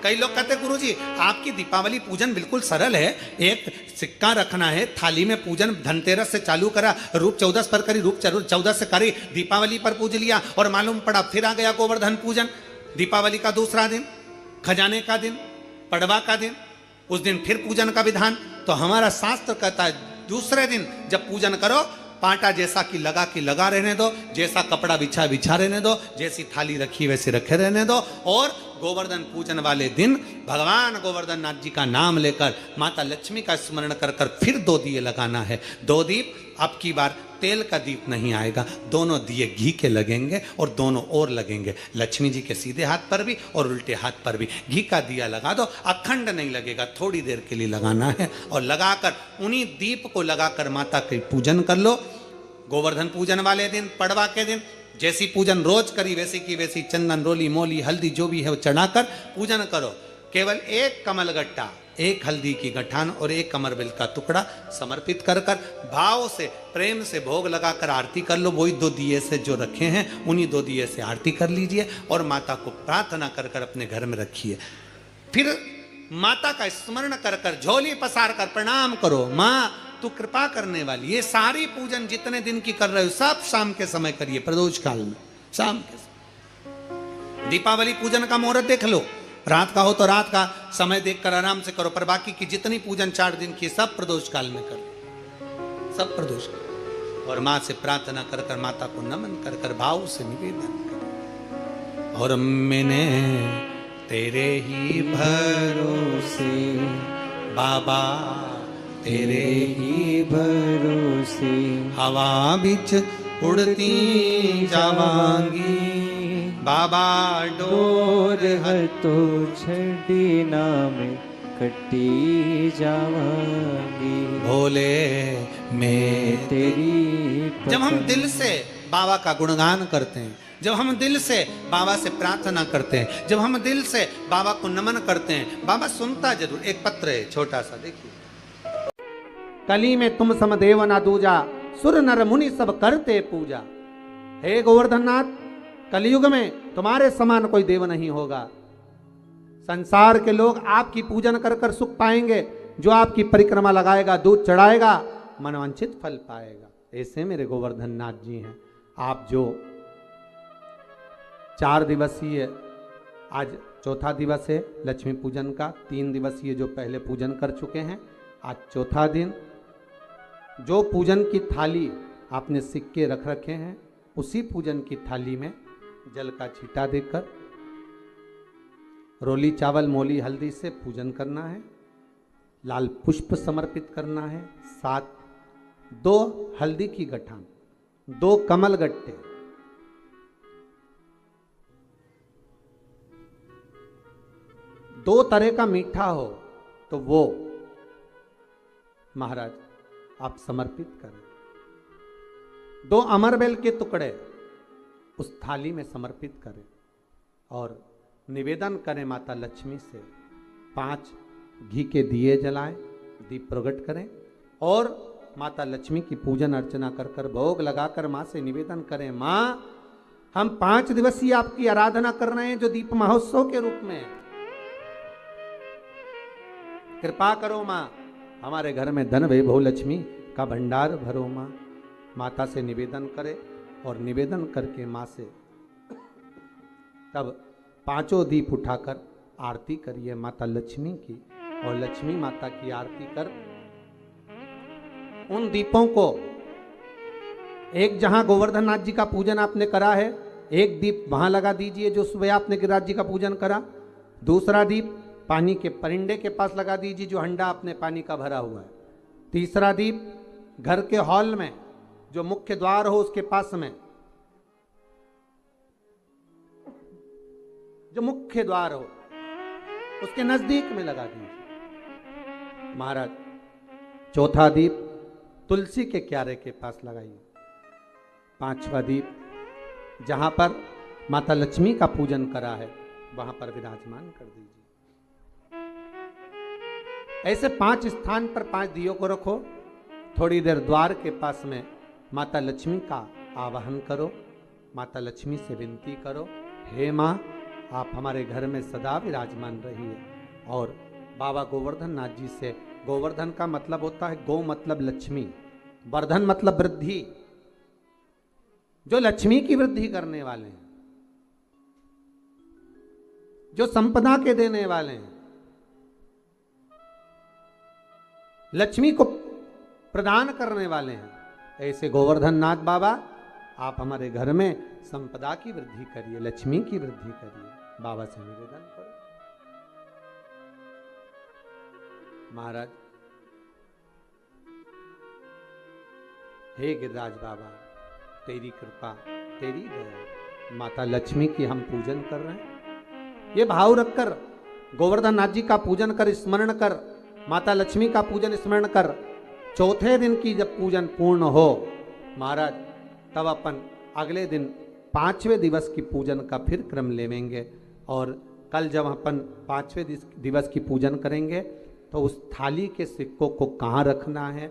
कई लोग कहते गुरुजी आपकी दीपावली पूजन बिल्कुल सरल है, एक सिक्का रखना है, थाली में पूजन धनतेरस से चालू करा, रूप 14 पर करी, रूप 14 से करी, दीपावली पर पूज लिया और मालूम पड़ा फिर आ गया गोवर्धन पूजन। दीपावली का दूसरा दिन, खजाने का दिन, पड़वा का दिन, उस दिन फिर पूजन का विधान। तो हमारा शास्त्र कहता है दूसरे दिन जब पूजन करो, पाटा जैसा कि लगा रहने दो, जैसा कपड़ा बिछा रहने दो, जैसी थाली रखी वैसे रखे रहने दो। और गोवर्धन पूजन वाले दिन भगवान गोवर्धन नाथ जी का नाम लेकर माता लक्ष्मी का स्मरण कर कर फिर 2 दिए लगाना है। 2 दीप, अब की बार तेल का दीप नहीं आएगा, दोनों दिए घी के लगेंगे और दोनों ओर लगेंगे, लक्ष्मी जी के सीधे हाथ पर भी और उल्टे हाथ पर भी। घी का दिया लगा दो, अखंड नहीं लगेगा, थोड़ी देर के लिए लगाना है और लगाकर उन्हीं दीप को लगाकर माता के पूजन कर लो। गोवर्धन पूजन वाले दिन, पड़वा के दिन जैसी पूजन रोज करी वैसी की वैसी चंदन, रोली, मोली, हल्दी जो भी है वो चढ़ाकर पूजन करो। केवल एक कमल गट्टा, एक हल्दी की गठान और एक कमरबेल का टुकड़ा समर्पित कर कर भाव से प्रेम से भोग लगाकर आरती कर लो। वही 2 दिए से जो रखे हैं उन्हीं 2 दिए से आरती कर लीजिए और माता को प्रार्थना कर कर अपने घर में रखिए। फिर माता का स्मरण कर कर झोली पसार कर प्रणाम करो, माँ तू कृपा करने वाली। ये सारी पूजन जितने दिन की कर रहे हो सब शाम के समय करिए, प्रदोष काल में शाम के समय। दीपावली पूजन का मुहूर्त देख लो, रात का हो तो रात का समय देखकर आराम से करो, पर बाकी की जितनी पूजन 4 दिन की सब प्रदोष काल में करो, सब प्रदोष काल। और माँ से प्रार्थना कर कर माता को नमन कर कर भाव से निवेदन कर। और मैंने तेरे ही भरोसे बाबा, तेरे ही भरोसे हवा बिच उड़ती जावांगी, बाबा डोर हर तो छड़ी नाम कटी जावांगी, भोले मैं तेरी। जब हम दिल से बाबा का गुणगान करते हैं, जब हम दिल से बाबा से प्रार्थना करते हैं, जब हम दिल से बाबा को नमन करते हैं, बाबा सुनता जरूर। एक पत्र है छोटा सा, देखिए। कली में तुम समदेव ना दूजा, सुर नर मुनि सब करते पूजा। हे गोवर्धन नाथ, कलयुग में तुम्हारे समान कोई देव नहीं होगा। संसार के लोग आपकी पूजन कर कर सुख पाएंगे, जो आपकी परिक्रमा लगाएगा, दूध चढ़ाएगा, मनवांछित फल पाएगा। ऐसे मेरे गोवर्धन नाथ जी हैं। आप जो 4 दिवसीय, आज 4था दिवस है लक्ष्मी पूजन का, 3 दिवसीय जो पहले पूजन कर चुके हैं, आज 4था दिन। जो पूजन की थाली आपने सिक्के रख रखे हैं, उसी पूजन की थाली में जल का छींटा देकर रोली, चावल, मोली, हल्दी से पूजन करना है। लाल पुष्प समर्पित करना है। 7 2 हल्दी की गठान, 2 कमल गट्टे, 2 तरह का मीठा हो तो वो महाराज आप समर्पित करें। 2 अमरबेल के टुकड़े उस थाली में समर्पित करें और निवेदन करें माता लक्ष्मी से। 5 घी के दिए जलाएं, दीप प्रकट करें और माता लक्ष्मी की पूजन अर्चना कर कर भोग लगाकर माँ से निवेदन करें, माँ हम 5 दिवसीय आपकी आराधना कर रहे हैं जो दीप महोत्सव के रूप में। कृपा करो माँ, हमारे घर में धन वैभव लक्ष्मी का भंडार भरो माँ। माता से निवेदन करे और निवेदन करके माँ से तब 5 दीप उठाकर आरती करिए माता लक्ष्मी की। और लक्ष्मी माता की आरती कर उन दीपों को, एक जहां गोवर्धन नाथ जी का पूजन आपने करा है, एक दीप वहां लगा दीजिए जो सुबह आपने गिरिराज जी का पूजन करा। दूसरा दीप पानी के परिंडे के पास लगा दीजिए जो हंडा आपने पानी का भरा हुआ है। तीसरा दीप घर के हॉल में जो मुख्य द्वार हो उसके पास में, जो मुख्य द्वार हो उसके नजदीक में लगा दीजिए महाराज। चौथा दीप तुलसी के क्यारे के पास लगाइए। 5वां दीप जहां पर माता लक्ष्मी का पूजन करा है वहां पर विराजमान कर दीजिए। ऐसे 5 स्थान पर 5 दियों को रखो। थोड़ी देर द्वार के पास में माता लक्ष्मी का आवाहन करो। माता लक्ष्मी से विनती करो, हे माँ आप हमारे घर में सदा विराजमान रहिए। और बाबा गोवर्धन नाथ जी से, गोवर्धन का मतलब होता है, गो मतलब लक्ष्मी, वर्धन मतलब वृद्धि, जो लक्ष्मी की वृद्धि करने वाले हैं, जो संपदा के देने वाले हैं, लक्ष्मी को प्रदान करने वाले हैं, ऐसे गोवर्धन नाथ बाबा आप हमारे घर में संपदा की वृद्धि करिए, लक्ष्मी की वृद्धि करिए। बाबा से निवेदन करो। महाराज, हे गिरिराज बाबा, तेरी कृपा, तेरी दया, माता लक्ष्मी की हम पूजन कर रहे हैं। ये भाव रखकर गोवर्धन नाथ जी का पूजन कर, स्मरण कर, माता लक्ष्मी का पूजन स्मरण कर। चौथे दिन की जब पूजन पूर्ण हो महाराज, तब अपन अगले दिन 5वें दिवस की पूजन का फिर क्रम लेवेंगे। और कल जब अपन 5वें दिवस की पूजन करेंगे तो उस थाली के सिक्कों को कहाँ रखना है,